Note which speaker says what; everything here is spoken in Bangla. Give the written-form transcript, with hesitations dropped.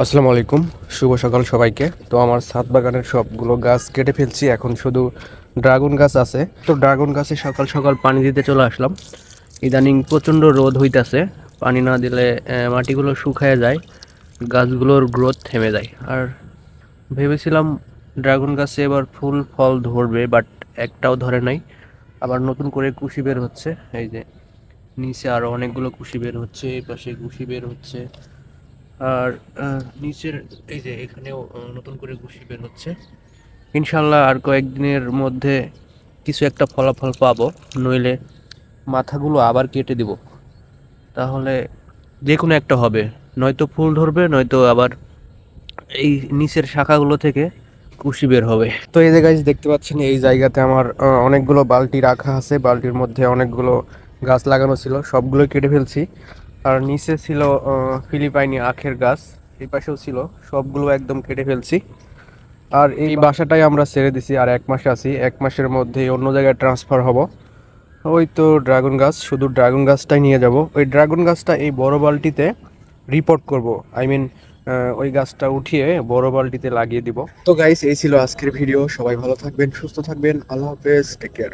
Speaker 1: আসসালামু আলাইকুম, শুভ সকাল সবাইকে। তো আমার ছাদ বাগানের সবগুলো গাছ কেটে ফেলছি, এখন শুধু ড্রাগন গাছ আছে। তো ড্রাগন গাছে সকাল সকাল পানি দিতে চলে আসলাম। ইদানিং প্রচণ্ড রোদ হইতাছে, পানি না দিলে মাটিগুলো শুকায় যায়, গাছগুলোর গ্রোথ থেমে যায়। আর ভেবেছিলাম ড্রাগন গাছে এবার ফুল ফল ধরবে, বাট একটাও ধরে নাই। আবার নতুন করে কুশি বের হচ্ছে, এই যে নিচে আরো অনেকগুলো কুশি বের হচ্ছে, এই পাশে কুশি বের হচ্ছে। আর নিচের এই যে এখানেও নতুন করে কুশি বের হচ্ছে। ইনশাল্লাহ আর কয়েকদিনের মধ্যে কিছু একটা ফলাফল পাবো, নইলে মাথাগুলো আবার কেটে দিব। তাহলে যে কোনো একটা হবে, নয়তো ফুল ধরবে, নয়তো আবার এই নিচের শাখাগুলো থেকে কুশি বের হবে। তো এই যে গাইস দেখতে পাচ্ছেন, এই জায়গাতে আমার অনেকগুলো বালতি রাখা আছে, বালতির মধ্যে অনেকগুলো গাছ লাগানো ছিল, সবগুলো কেটে ফেলছি। আর নিচে ছিল ফিলিপাইনি আখের গাছ, এই পাশেও ছিল, সবগুলো একদম কেটে ফেলছি। আর এই বাসাটাই আমরা ছেড়ে দিছি, আর 1 মাস আছি, 1 মাসের মধ্যে অন্য জায়গায় ট্রান্সফার হব। ওই তো ড্রাগন গাছ, শুধু ড্রাগন গাছটাই নিয়ে যাব। ওই ড্রাগন গাছটা এই বড় বালতিতে রিপোর্ট করব, আই মিন ওই গাছটা উঠিয়ে বড় বালতিতে লাগিয়ে দিব। তো গাইস, এই ছিল আজকের ভিডিও। সবাই ভালো থাকবেন, সুস্থ থাকবেন, আল্লাহ হাফেজ, টেক কেয়ার।